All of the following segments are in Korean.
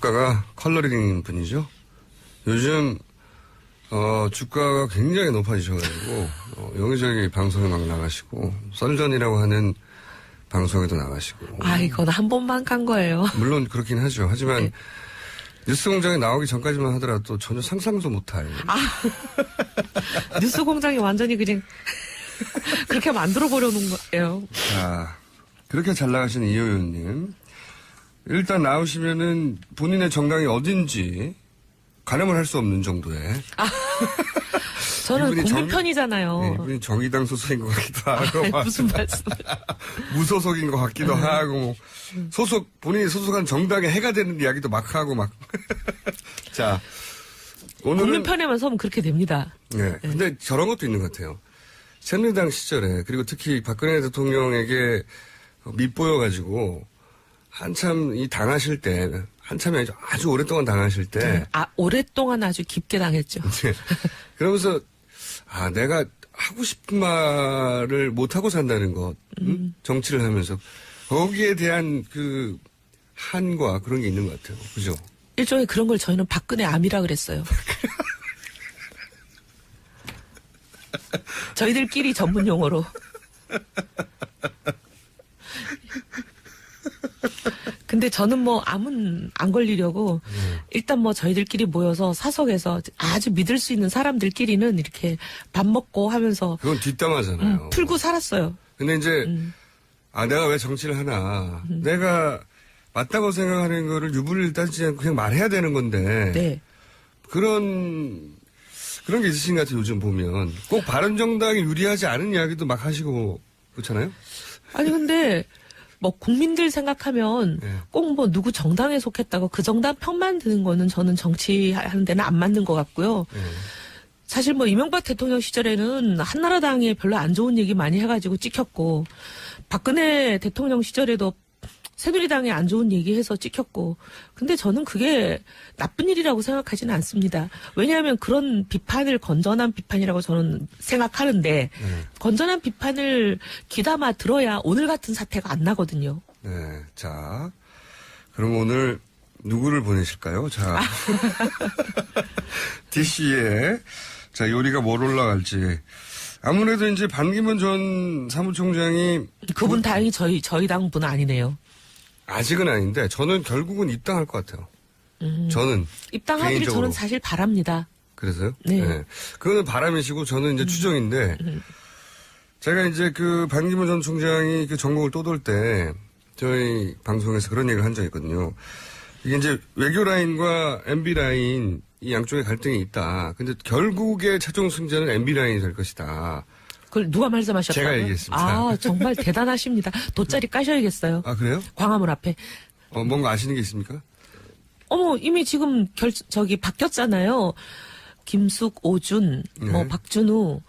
주가가 컬러링 분이죠. 요즘 주가가 굉장히 높아지셔가지고 여기저기 방송에 막 나가시고 썰전이라고 하는 방송에도 나가시고. 이건 한 번만 간 거예요. 물론 그렇긴 하죠. 하지만 네. 뉴스공장에 나오기 전까지만 하더라도 전혀 상상도 못할. 뉴스공장이 완전히 그냥 그렇게 만들어 보려는 거예요. 자, 그렇게 잘 나가시는 이 의원님. 일단 나오시면은 본인의 정당이 어딘지 가늠을 할 수 없는 정도의. 저는 국민편이잖아요. 네, 이분이 정의당 소속인 것 같기도 하고. 무슨 말씀. 무소속인 것 같기도 하고, 본인이 소속한 정당에 해가 되는 이야기도 막 하고 막. 자, 오늘은. 국민편에만 서면 그렇게 됩니다. 네. 근데 저런 것도 있는 것 같아요. 새누리당 시절에, 그리고 특히 박근혜 대통령에게 밑보여가지고, 한참 당하실 때, 한참이 아주 오랫동안 당하실 때. 오랫동안 아주 깊게 당했죠. 네. 그러면서, 내가 하고 싶은 말을 못하고 산다는 것, 정치를 하면서. 거기에 대한 한과 그런 게 있는 것 같아요. 그죠? 일종의 그런 걸 저희는 박근혜 암이라 그랬어요. 저희들끼리 전문 용어로. 근데 저는 암은 안 걸리려고 일단 저희들끼리 모여서 사석에서 아주 믿을 수 있는 사람들끼리는 이렇게 밥 먹고 하면서 그건 뒷담화잖아요. 풀고 살았어요. 근데 이제 내가 왜 정치를 하나 내가 맞다고 생각하는 거를 유불리를 따지지 않고 그냥 말해야 되는 건데 네. 그런 게 있으신 것 같아요. 요즘 보면 꼭 바른정당이 유리하지 않은 이야기도 막 하시고 그렇잖아요. 아니 근데 국민들 생각하면 네. 꼭 누구 정당에 속했다고 그 정당 편만 드는 거는 저는 정치하는 데는 안 맞는 것 같고요. 네. 사실 이명박 대통령 시절에는 한나라당에 별로 안 좋은 얘기 많이 해가지고 찍혔고 박근혜 대통령 시절에도 새누리당에 안 좋은 얘기해서 찍혔고 근데 저는 그게 나쁜 일이라고 생각하지는 않습니다. 왜냐하면 그런 비판을 건전한 비판이라고 저는 생각하는데 건전한 비판을 귀담아 들어야 오늘 같은 사태가 안 나거든요. 네, 자 그럼 오늘 누구를 보내실까요? 자 DC에 자 요리가 뭘 올라갈지 아무래도 이제 반기문 전 사무총장이 그분 다행히 저희 당 분 아니네요. 아직은 아닌데 저는 결국은 입당할 것 같아요. 저는 입당하기를 개인적으로. 저는 사실 바랍니다. 그래서요? 네. 그거는 바람이시고 저는 이제 추정인데 제가 이제 반기문 전 총장이 전국을 떠돌 때 저희 방송에서 그런 얘기를 한 적이 있거든요. 이게 이제 외교 라인과 MB 라인 이 양쪽에 갈등이 있다. 근데 결국에 최종 승자는 MB 라인이 될 것이다. 그걸 누가 말씀하셨다고요? 제가 얘기했습니다. 정말 대단하십니다. 돗자리 까셔야겠어요. 그래요? 광화문 앞에. 뭔가 아시는 게 있습니까? 이미 지금 바뀌었잖아요. 김숙, 오준, 박준우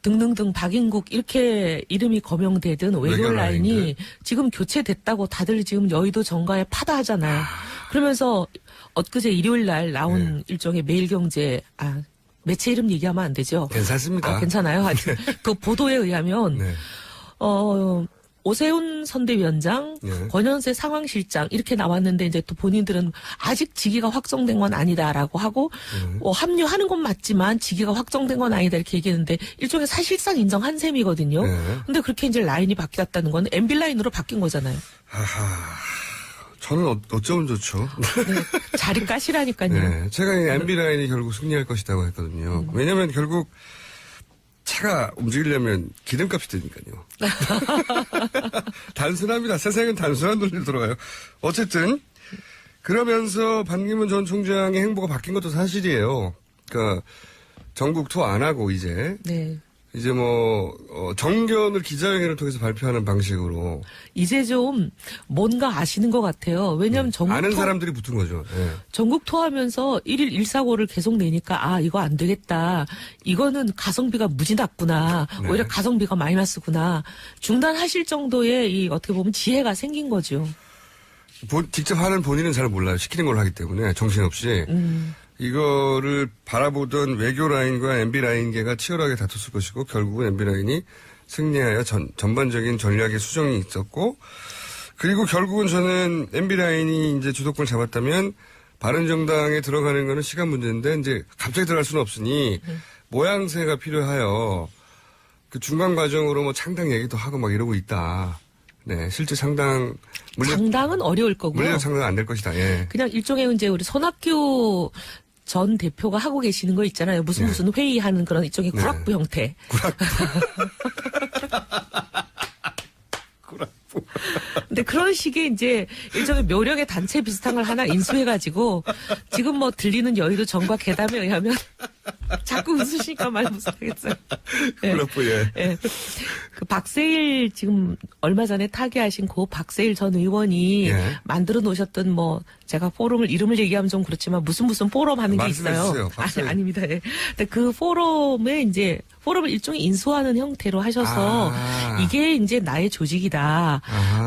등등등 박인국 이렇게 이름이 거명되던 외교 라인이 지금 교체됐다고 다들 지금 여의도 정가에 파다하잖아요. 그러면서 엊그제 일요일 날 나온 일종의 매일경제 매체 이름 얘기하면 안 되죠? 괜찮습니다. 괜찮아요. 하여튼 그 보도에 의하면 네. 오세훈 선대위원장, 권현세 상황실장 이렇게 나왔는데 이제 또 본인들은 아직 직위가 확정된 건 아니다라고 하고 합류하는 건 맞지만 직위가 확정된 건 아니다 이렇게 얘기했는데 일종의 사실상 인정한 셈이거든요. 근데 그렇게 이제 라인이 바뀌었다는 건 MB 라인으로 바뀐 거잖아요. 저는 어쩌면 좋죠. 네, 자리 까시라니까요. 네, 제가 이 MB 라인이 결국 승리할 것이라고 했거든요. 왜냐하면 결국 차가 움직이려면 기름값이 드니까요. 단순합니다. 세상은 단순한 논리로 돌아가요. 어쨌든 그러면서 반기문 전 총장의 행보가 바뀐 것도 사실이에요. 그러니까 전국 투어 안 하고 이제 정견을 기자회견을 통해서 발표하는 방식으로 이제 좀 뭔가 아시는 것 같아요. 왜냐하면 전국 아는 사람들이 붙은 거죠. 네. 전국 투어하면서 1일 1사고를 계속 내니까 이거 안 되겠다. 이거는 가성비가 무지 낮구나. 오히려 가성비가 마이너스구나. 중단하실 정도의 어떻게 보면 지혜가 생긴 거죠. 직접 하는 본인은 잘 몰라요. 시키는 걸 하기 때문에 정신없이. 이거를 바라보던 외교 라인과 MB 라인계가 치열하게 다퉜을 것이고 결국은 MB 라인이 승리하여 전반적인 전략의 수정이 있었고 그리고 결국은 저는 MB 라인이 이제 주도권을 잡았다면 바른정당에 들어가는 거는 시간 문제인데 이제 갑자기 들어갈 수는 없으니 모양새가 필요하여 그 중간 과정으로 뭐 창당 얘기도 하고 막 이러고 있다. 네, 실제 창당은 어려울 거고요. 물리적 창당은 안 될 것이다. 예. 그냥 일종의 이제 우리 손학규 전 대표가 하고 계시는 거 있잖아요. 무슨 회의하는 그런 일종의 구락부 형태. 근데 그런 식의 이제 일종의 묘령의 단체 비슷한 걸 하나 인수해가지고 지금 뭐 들리는 여의도 정과 계담에 의하면 자꾸 웃으시니까 말 못하겠어요. 구락부, 예. 예. 그 박세일 지금 얼마 전에 타계하신 고 박세일 전 의원이 예. 만들어 놓으셨던 뭐 제가 이름을 얘기하면 좀 그렇지만 무슨 포럼 하는 게 있어요. 아닙니다. 예. 근데 그 포럼에 이제 포럼을 일종의 인수하는 형태로 하셔서 이게 이제 나의 조직이다.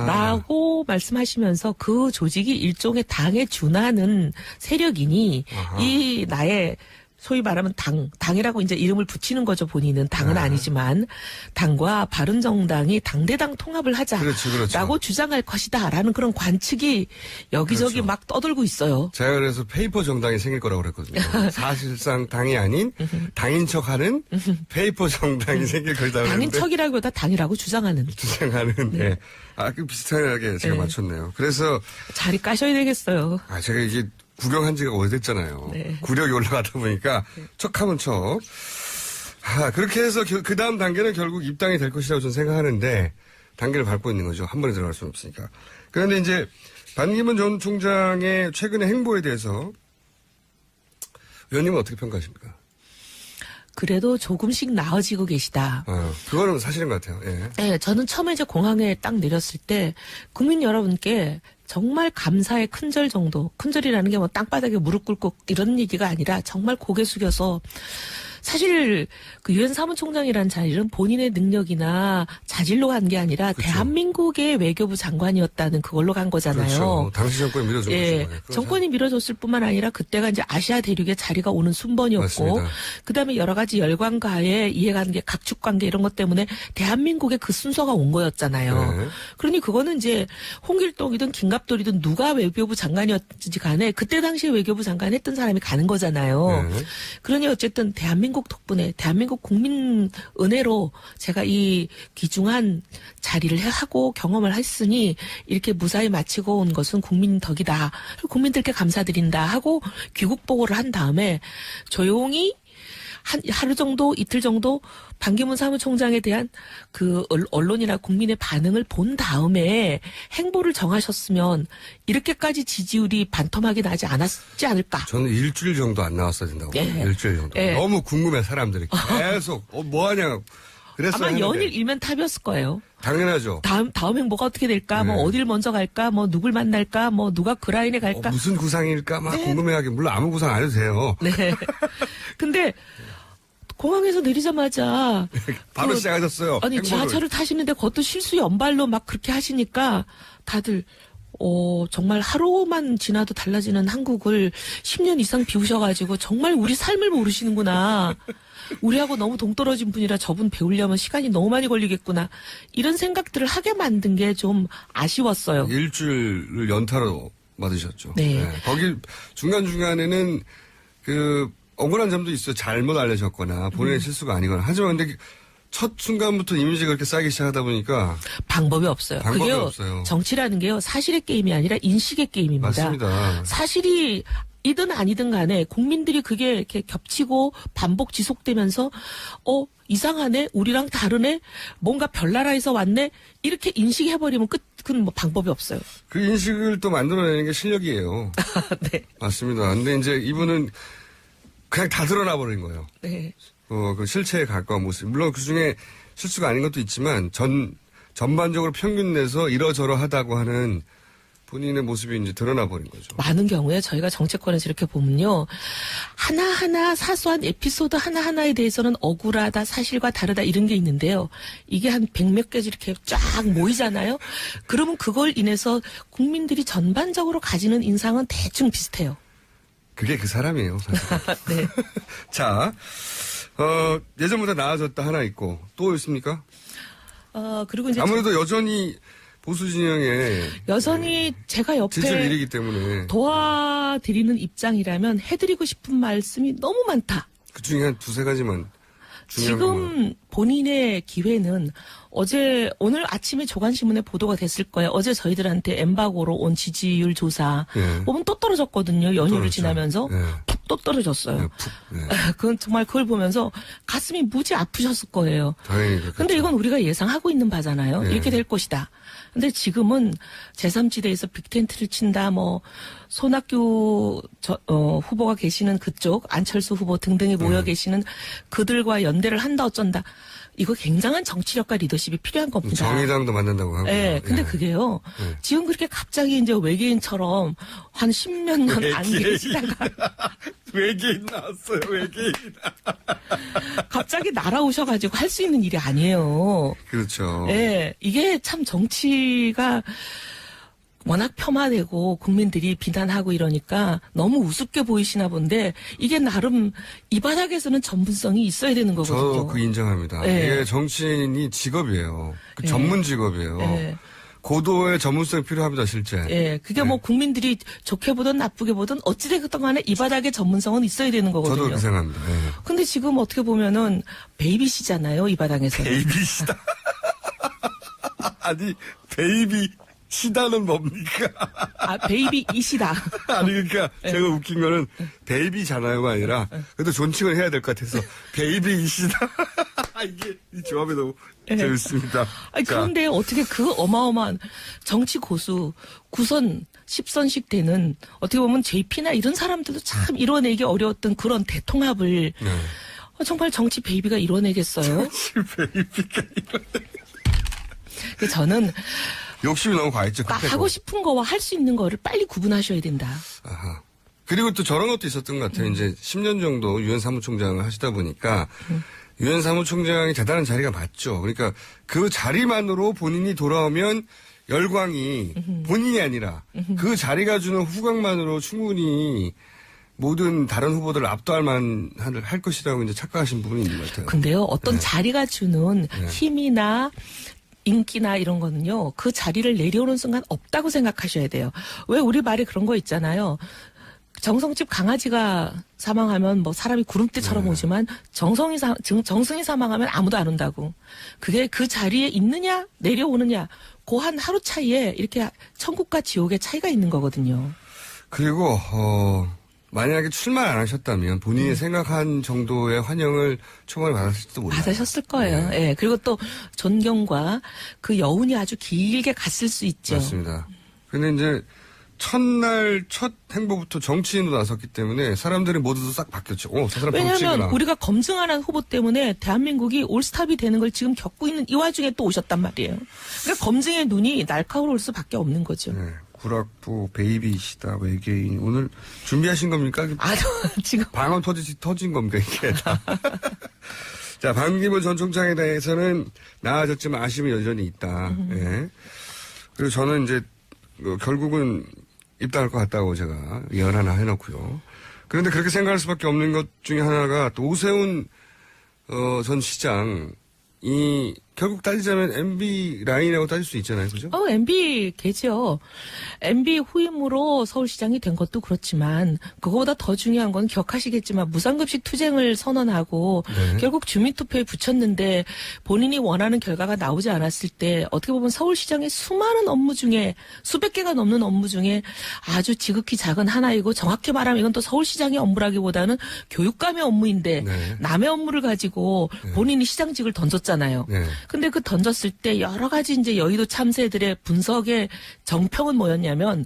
라고 말씀하시면서 그 조직이 일종의 당에 준하는 세력이니 이 나의 소위 말하면 당이라고 이제 이름을 붙이는 거죠, 본인은. 당은 아니지만. 당과 바른정당이 당대당 통합을 하자라고 그렇죠. 주장할 것이다. 라는 그런 관측이 여기저기 그렇죠. 막 떠돌고 있어요. 제가 그래서 페이퍼 정당이 생길 거라고 그랬거든요. 사실상 당이 아닌 당인 척하는 페이퍼 정당이 생길 거다. 당인 척이라기보다 당이라고 주장하는. 네. 그 비슷하게 제가 맞췄네요. 그래서 자리 까셔야 되겠어요. 제가 이제 구경한 지가 오래됐잖아요. 네. 구력이 올라가다 보니까 척하면 척. 그렇게 해서 그 다음 단계는 결국 입당이 될 것이라고 저는 생각하는데 단계를 밟고 있는 거죠. 한 번에 들어갈 수는 없으니까. 그런데 이제 반기문 전 총장의 최근의 행보에 대해서 의원님은 어떻게 평가하십니까? 그래도 조금씩 나아지고 계시다. 그거는 사실인 것 같아요. 예. 네, 저는 처음에 이제 공항에 딱 내렸을 때 국민 여러분께 정말 감사의 큰절 정도, 큰절이라는 게 뭐 땅바닥에 무릎 꿇고 이런 얘기가 아니라 정말 고개 숙여서 사실 그 유엔 사무총장이라는 자리는 본인의 능력이나 자질로 간 게 아니라 그렇죠. 대한민국의 외교부 장관이었다는 그걸로 간 거잖아요. 그렇죠. 당시 정권이 밀어준 예, 거죠. 정권이 밀어줬을 뿐만 아니라 그때가 이제 아시아 대륙에 자리가 오는 순번이었고, 그다음에 여러 가지 열관과의 이해관계, 각축관계 이런 것 때문에 대한민국에 그 순서가 온 거였잖아요. 네. 그러니 그거는 이제 홍길동이든 김갑돌이든 누가 외교부 장관이었지 간에 그때 당시에 외교부 장관 했던 사람이 가는 거잖아요. 네. 그러니 어쨌든 대한민국 덕분에 대한민국 국민 은혜로 제가 이 귀중한 자리를 하고 경험을 했으니 이렇게 무사히 마치고 온 것은 국민 덕이다. 국민들께 감사드린다 하고 귀국 보고를 한 다음에 조용히 하루 정도, 이틀 정도 반기문 사무총장에 대한 그 언론이나 국민의 반응을 본 다음에 행보를 정하셨으면 이렇게까지 지지율이 반토막이 나지 않았지 않을까. 저는 일주일 정도 안 나왔어야 된다고. 예. 일주일 정도. 예. 너무 궁금해, 사람들이. 계속, 뭐 하냐. 그랬어야 아마 하는데. 연일 일면 탑이었을 거예요. 당연하죠. 다음 행보가 어떻게 될까? 뭐 어딜 먼저 갈까? 뭐 누굴 만날까? 뭐 누가 그 라인에 갈까? 무슨 구상일까? 막 궁금해하게. 물론 아무 구상 안 해도 돼요. 네. 근데 공항에서 내리자마자 바로 시작하셨어요. 아니 행보를. 지하철을 타시는데 그것도 실수 연발로 막 그렇게 하시니까 다들 정말 하루만 지나도 달라지는 한국을 10년 이상 비우셔가지고 정말 우리 삶을 모르시는구나. 우리하고 너무 동떨어진 분이라 저분 배우려면 시간이 너무 많이 걸리겠구나. 이런 생각들을 하게 만든 게 좀 아쉬웠어요. 일주일을 연타로 맞으셨죠. 네. 거기 중간중간에는 억울한 점도 있어요. 잘못 알려졌거나 본인의 실수가 아니거나. 하지만 근데 첫 순간부터 이미지가 그렇게 쌓이기 시작하다 보니까 방법이 없어요. 방법이 그게요, 없어요. 정치라는 게요, 사실의 게임이 아니라 인식의 게임입니다. 맞습니다. 사실이 이든 아니든 간에 국민들이 그게 이렇게 겹치고 반복 지속되면서 이상하네, 우리랑 다르네, 뭔가 별나라에서 왔네, 이렇게 인식해버리면 그건 뭐 방법이 없어요. 그 인식을 또 만들어내는 게 실력이에요. 네. 맞습니다. 근데 이제 이분은 그냥 다 드러나 버린 거예요. 네. 그 실체에 가까운 모습. 물론 그 중에 실수가 아닌 것도 있지만 전반적으로 평균 내서 이러저러 하다고 하는 본인의 모습이 이제 드러나 버린 거죠. 많은 경우에 저희가 정치권에서 이렇게 보면요. 하나하나 사소한 에피소드 하나하나에 대해서는 억울하다, 사실과 다르다 이런 게 있는데요. 이게 한 100몇 개 이렇게 쫙 모이잖아요. 그러면 그걸 인해서 국민들이 전반적으로 가지는 인상은 대충 비슷해요. 그게 그 사람이에요, 사실. 네. 자, 예전보다 나아졌다 하나 있고 또 있습니까? 그리고 이제 아무래도 여전히 보수 진영의 여전히 제가 지지를 옆에 일이기 때문에 도와드리는 입장이라면 해드리고 싶은 말씀이 너무 많다. 그 중에 한 두세 가지만 중요한 것만. 지금 본인의 기회는 오늘 아침에 조간신문에 보도가 됐을 거예요. 어제 저희들한테 엠바고로 온 지지율 조사 예. 보면 또 떨어졌거든요. 연휴를 떨어졌죠. 지나면서 예. 푹 또 떨어졌어요. 예, 푹, 예. 그건 정말 그걸 보면서 가슴이 무지 아프셨을 거예요. 당연히 그렇겠죠. 근데 이건 우리가 예상하고 있는 바잖아요. 예. 이렇게 될 것이다. 근데 지금은 제3지대에서 빅텐트를 친다, 손학규 후보가 계시는 그쪽, 안철수 후보 등등이 모여 계시는 그들과 연대를 한다 어쩐다. 이거 굉장한 정치력과 리더십이 필요한 겁니다. 정의당도 만난다고 하고. 네, 근데 그게요. 예. 지금 그렇게 갑자기 이제 외계인처럼 한 10몇 년 안 계시다가 외계인 나왔어요, 외계인. 갑자기 날아오셔가지고 할 수 있는 일이 아니에요. 그렇죠. 예, 이게 참 정치가 워낙 폄하되고 국민들이 비난하고 이러니까 너무 우습게 보이시나 본데 이게 나름 이 바닥에서는 전문성이 있어야 되는 거거든요. 저 그 인정합니다. 네. 이게 정치인이 직업이에요. 네. 전문 직업이에요. 네. 고도의 전문성이 필요합니다, 실제. 예, 그게 국민들이 좋게 보든 나쁘게 보든 어찌됐든 간에 이 바닥에 전문성은 있어야 되는 거거든요. 저도 그렇게 생각합니다. 예. 근데 지금 어떻게 보면은 베이비시잖아요, 이 바닥에서는. 베이비시다. 아니, 베이비시다는 뭡니까? 아, 베이비이시다. 아니, 그러니까 제가 웃긴 거는 베이비잖아요가 아니라 그래도 존칭을 해야 될 것 같아서 베이비이시다. 이게 이 조합이 너무 재밌습니다. 아니, 자, 그런데 어떻게 그 어마어마한 정치 고수 9선 10선씩 되는 어떻게 보면 JP나 이런 사람들도 참 이뤄내기 어려웠던 그런 대통합을 네. 정말 정치 베이비가 이뤄내겠어요? 베이비가 그래서 저는 욕심이 너무 과했죠. 급했고. 하고 싶은 거와 할 수 있는 거를 빨리 구분하셔야 된다. 아하. 그리고 또 저런 것도 있었던 것 같아요. 이제 10년 정도 유엔 사무총장을 하시다 보니까 유엔 사무총장이 대단한 자리가 맞죠. 그러니까 그 자리만으로 본인이 돌아오면 열광이 본인이 아니라 그 자리가 주는 후광만으로 충분히 모든 다른 후보들을 압도할 할 것이라고 이제 착각하신 부분이 있는 것 같아요. 근데요, 어떤 네. 자리가 주는 힘이나 인기나 이런 거는요, 그 자리를 내려오는 순간 없다고 생각하셔야 돼요. 왜 우리 말에 그런 거 있잖아요. 정성집 강아지가 사망하면 사람이 구름대처럼 오지만 정승이 사망하면 아무도 안 온다고. 그게 그 자리에 있느냐 내려오느냐 그 한 하루 차이에 이렇게 천국과 지옥의 차이가 있는 거거든요. 그리고 만약에 출마 안 하셨다면 본인이 생각한 정도의 환영을 초반에 받았을지도 몰라요. 받으셨을 거예요. 네. 예. 그리고 또 존경과 그 여운이 아주 길게 갔을 수 있죠. 맞습니다. 근데 이제 첫날 첫 행보부터 정치인으로 나섰기 때문에 사람들이 모두 싹 바뀌었죠. 저 사람 왜냐하면 정치인이구나. 우리가 검증하는 후보 때문에 대한민국이 올스탑이 되는 걸 지금 겪고 있는 이 와중에 또 오셨단 말이에요. 그러니까 검증의 눈이 날카로울 수밖에 없는 거죠. 네. 구락부, 베이비시다, 외계인. 오늘 준비하신 겁니까? 지금 방언 터진 겁니까, 이게? 자, 반기문 전 총장에 대해서는 나아졌지만 아쉬움이 여전히 있다. 예. 그리고 저는 이제, 결국은 입당할 것 같다고 제가 예언 하나 해놓고요. 그런데 그렇게 생각할 수밖에 없는 것 중에 하나가 또 오세훈, 전 시장이 결국 따지자면 MB 라인이라고 따질 수 있잖아요. 그죠? MB 개죠. MB 후임으로 서울시장이 된 것도 그렇지만 그거보다 더 중요한 건 기억하시겠지만 무상급식 투쟁을 선언하고 네. 결국 주민투표에 붙였는데 본인이 원하는 결과가 나오지 않았을 때 어떻게 보면 서울시장의 수많은 업무 중에 수백 개가 넘는 업무 중에 아주 지극히 작은 하나이고 정확히 말하면 이건 또 서울시장의 업무라기보다는 교육감의 업무인데 네. 남의 업무를 가지고 본인이 시장직을 던졌잖아요. 네. 근데 그 던졌을 때 여러 가지 이제 여의도 참새들의 분석의 정평은 뭐였냐면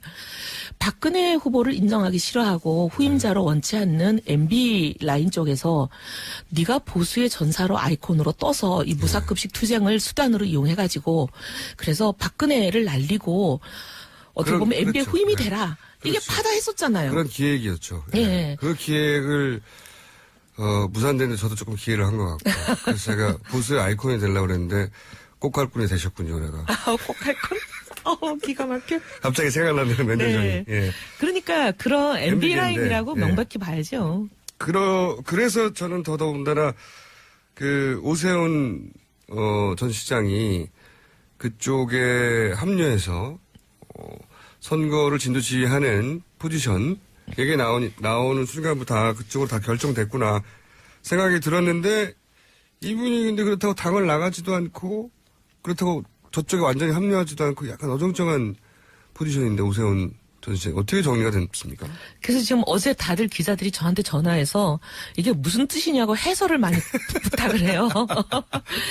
박근혜 후보를 인정하기 싫어하고 후임자로 원치 않는 MB 라인 쪽에서 네가 보수의 전사로 아이콘으로 떠서 이 무사급식 투쟁을 수단으로 이용해가지고 그래서 박근혜를 날리고 어떻게 보면 MB의 그렇죠. 후임이 네. 되라. 이게 그렇죠. 파다했었잖아요. 그런 기획이었죠. 예. 그 기획을 무산되는데 저도 조금 기회를 한 것 같고. 그래서 제가 보수의 아이콘이 되려고 그랬는데 꼭갈꾼이 되셨군요, 내가. 꼭 할 건? 기가 막혀. 갑자기 생각나네요, 매니저님. 네. 예. 그러니까 그런 MB 라인이라고 예. 명백히 봐야죠. 그래서 저는 더더군다나 오세훈, 전 시장이 그쪽에 합류해서 선거를 진두지휘하는 포지션에게 나오는 순간부터 다 그쪽으로 다 결정됐구나 생각이 들었는데 이분이 근데 그렇다고 당을 나가지도 않고 그렇다고 저쪽에 완전히 합류하지도 않고 약간 어정쩡한 포지션인데 오세훈 전 시장 어떻게 정리가 됐습니까? 그래서 지금 어제 다들 기자들이 저한테 전화해서 이게 무슨 뜻이냐고 해설을 많이 부탁을 해요.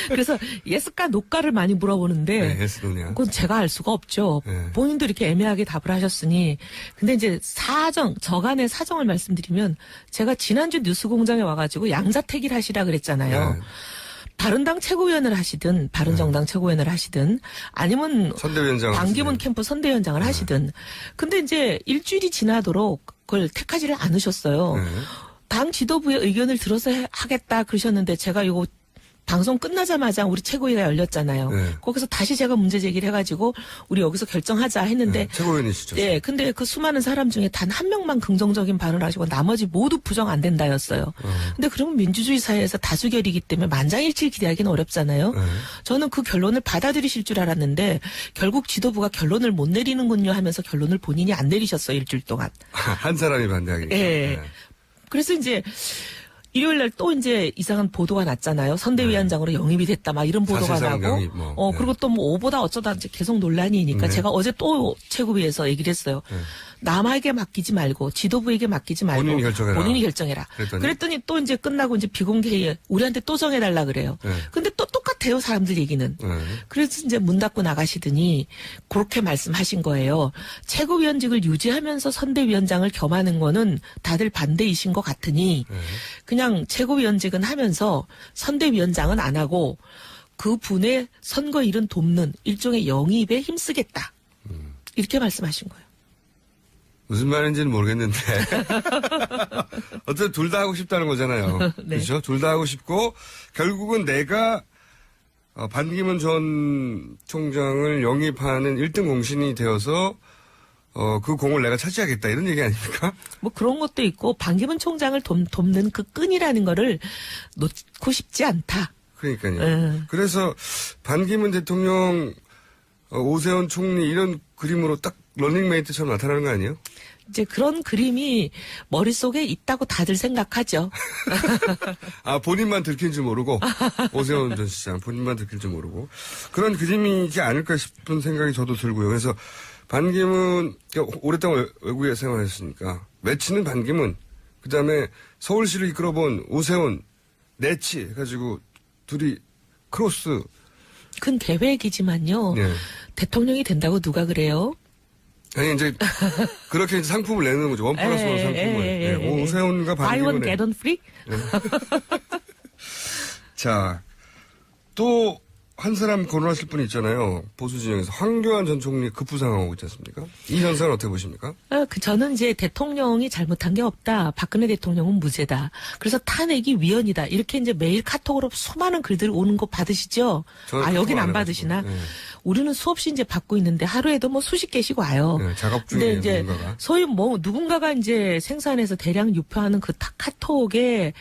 그래서 예스까 노까를 많이 물어보는데 네, 예스노냐. 그건 제가 알 수가 없죠. 네. 본인도 이렇게 애매하게 답을 하셨으니. 근데 이제 저간의 사정을 말씀드리면 제가 지난주 뉴스공장에 와가지고 양자택일 하시라 그랬잖아요. 네. 바른당 최고위원을 하시든 바른정당 최고위원을 하시든 아니면 선대위원장 반기문 캠프 선대위원장을 하시든 근데 이제 일주일이 지나도록 그걸 택하지를 않으셨어요. 네. 당 지도부의 의견을 들어서 하겠다 그러셨는데 제가 이거 방송 끝나자마자 우리 최고위가 열렸잖아요. 네. 거기서 다시 제가 문제 제기를 해가지고 우리 여기서 결정하자 했는데 네, 최고위원이시죠. 예, 근데 그 수많은 사람 중에 단 한 명만 긍정적인 발언을 하시고 나머지 모두 부정 안 된다였어요. 근데 그러면 민주주의 사회에서 다수결이기 때문에 만장일치를 기대하기는 어렵잖아요. 네. 저는 그 결론을 받아들이실 줄 알았는데 결국 지도부가 결론을 못 내리는군요 하면서 결론을 본인이 안 내리셨어요. 일주일 동안. 한 사람이 반대하기니까. 예. 그래서 이제 일요일 날 또 이제 이상한 보도가 났잖아요. 선대위원장으로 영입이 됐다 막 이런 보도가 사실상 나고. 영입 뭐. 네. 그리고 또 뭐 오보다 어쩌다 이제 계속 논란이니까 네. 제가 어제 또 최고위에서 얘기를 했어요. 남에게 맡기지 말고 지도부에게 맡기지 말고 본인이 결정해라. 그랬더니 또 이제 끝나고 이제 비공개회에 우리한테 또 정해달라 그래요. 네. 근데 또 똑같아요. 사람들 얘기는. 네. 그래서 이제 문 닫고 나가시더니 그렇게 말씀하신 거예요. 최고위원직을 유지하면서 선대위원장을 겸하는 거는 다들 반대이신 것 같으니 그냥 최고위원직은 하면서 선대위원장은 안 하고 그 분의 선거 일은 돕는 일종의 영입에 힘쓰겠다. 이렇게 말씀하신 거예요. 무슨 말인지는 모르겠는데 어쨌든 둘 다 하고 싶다는 거잖아요. 네. 그렇죠? 둘 다 하고 싶고 결국은 내가 반기문 전 총장을 영입하는 1등 공신이 되어서 그 공을 내가 차지하겠다 이런 얘기 아닙니까? 뭐 그런 것도 있고 반기문 총장을 돕는 그 끈이라는 거를 놓고 싶지 않다. 그러니까요. 그래서 반기문 대통령, 오세훈 총리 이런 그림으로 딱 런닝메이트처럼 나타나는 거 아니에요? 이제 그런 그림이 머릿속에 있다고 다들 생각하죠. 아, 본인만 들킨 줄 모르고, 오세훈 전 시장, 본인만 들킬 줄 모르고. 그런 그림이지 않을까 싶은 생각이 저도 들고요. 그래서 반기문, 오랫동안 외국에 생활했으니까, 외치는 반기문, 그 다음에 서울시를 이끌어본 오세훈, 내치 해가지고, 둘이 크로스. 큰 계획이지만요. 네. 대통령이 된다고 누가 그래요? 아니, 이제, 그렇게 이제 상품을 내는 거죠. 원 플러스 원 상품을. 네, 오세훈과 Buy one, 반기문의. get one free? 자, 또, 한 사람 거론하실 분이 있잖아요. 보수 진영에서. 황교안 전 총리 급부상하고 있지 않습니까? 이 현상은 어떻게 보십니까? 저는 이제 대통령이 잘못한 게 없다. 박근혜 대통령은 무죄다. 그래서 탄핵이 위헌이다. 이렇게 이제 매일 카톡으로 수많은 글들 오는 거 받으시죠? 저는 여긴 안 카톡 안 받으시나? 해가지고, 네. 우리는 수없이 이제 받고 있는데 하루에도 뭐 수십 개씩 와요. 네, 작업 근데 중에 이제 누군가가. 소위 뭐 누군가가 이제 생산해서 대량 유포하는 그 카톡에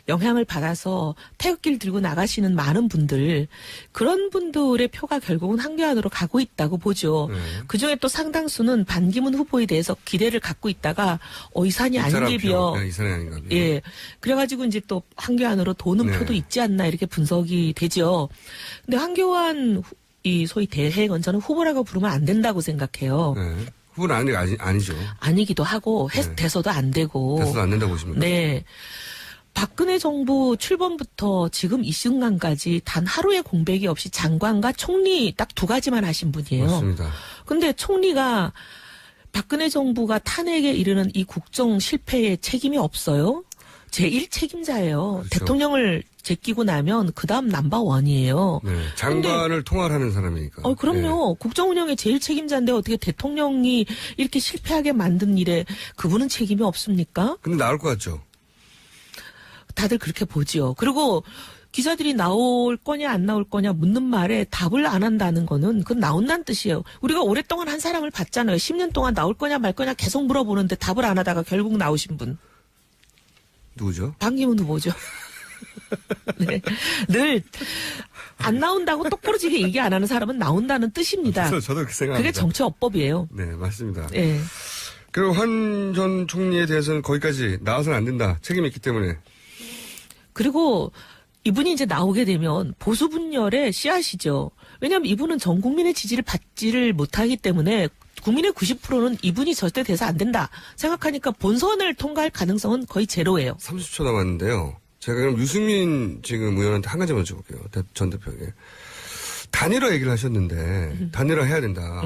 영향을 받아서 태극기를 들고 나가시는 많은 분들, 그런 분들의 표가 결국은 한교안으로 가고 있다고 보죠. 그중에 또 상당수는 반기문 후보에 대해서 기대를 갖고 있다가 이 산이 아닌 게 비어. 이 산이 아닌가 비어. 예. 그래가지고 이제 또 한교안으로 도는 네. 표도 있지 않나 이렇게 분석이 되죠. 근데 한교안 이 소위 대행은 저는 후보라고 부르면 안 된다고 생각해요. 네. 후보는 아니죠. 아니기도 하고 돼서도 안 되고. 돼서도 안 된다고 보십니까? 네. 박근혜 정부 출범부터 지금 이 순간까지 단 하루의 공백이 없이 장관과 총리 딱 두 가지만 하신 분이에요. 맞습니다. 근데 총리가 박근혜 정부가 탄핵에 이르는 이 국정 실패에 책임이 없어요. 제1 책임자예요. 그렇죠. 대통령을 제끼고 나면 그다음 넘버원이에요. 네. 장관을 통할하는 사람이니까. 그럼요. 국정 운영의 제일 책임자인데 어떻게 대통령이 이렇게 실패하게 만든 일에 그분은 책임이 없습니까? 근데 나올 것 같죠? 다들 그렇게 보지요. 그리고 기자들이 나올 거냐 안 나올 거냐 묻는 말에 답을 안 한다는 거는 그건 나온다는 뜻이에요. 우리가 오랫동안 한 사람을 봤잖아요. 10년 동안 나올 거냐 말 거냐 계속 물어보는데 답을 안 하다가 결국 나오신 분. 누구죠? 반기문 후보죠. 네. 늘 안 나온다고 똑부러지게 얘기 안 하는 사람은 나온다는 뜻입니다. 저도 그렇게 생각합니다. 그게 정치업법이에요. 네, 맞습니다. 예. 그리고 환 전 총리에 대해서는 거기까지 나와서는 안 된다. 책임이 있기 때문에. 그리고 이분이 이제 나오게 되면 보수 분열의 씨앗이죠. 왜냐하면 이분은 전 국민의 지지를 받지를 못하기 때문에 국민의 90%는 이분이 절대 돼서 안 된다 생각하니까 본선을 통과할 가능성은 거의 제로예요. 30초 남았는데요. 제가 그럼 유승민 지금 의원한테 한 가지만 여쭤볼게요. 전 대표에게. 단일화 얘기를 하셨는데 단일화 해야 된다.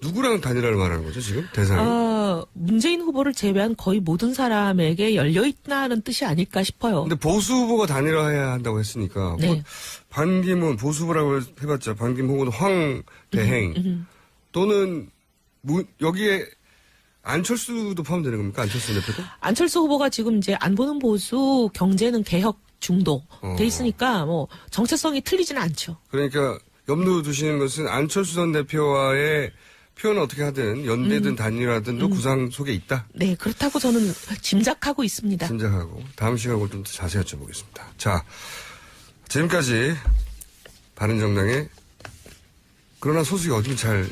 누구랑 단일화를 말하는 거죠, 지금? 대상이? 문재인 후보를 제외한 거의 모든 사람에게 열려있다는 뜻이 아닐까 싶어요. 근데 보수 후보가 단일화해야 한다고 했으니까. 네. 뭐 반기문, 보수 후보라고 해봤자 반기문 혹은 황대행 또는 여기에 안철수도 포함되는 겁니까? 안철수 대표도? 안철수 후보가 지금 이제 안 보는 보수 경제는 개혁 중도 돼 있으니까 뭐 정체성이 틀리지는 않죠. 그러니까 염두 두시는 것은 안철수 전 대표와의 표현을 어떻게 하든 연대든 단일화든도 구상 속에 있다. 네, 그렇다고 저는 짐작하고 있습니다. 짐작하고 다음 시간에 좀 더 자세히 여쭤보겠습니다. 자, 지금까지 바른정당의 그러나 소속이 어디면 잘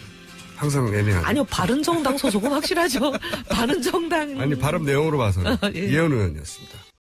항상 애매한. 아니요, 바른정당 소속은 확실하죠. 바른정당. 아니 발음 내용으로 봐서는 예. 이현 의원이었습니다.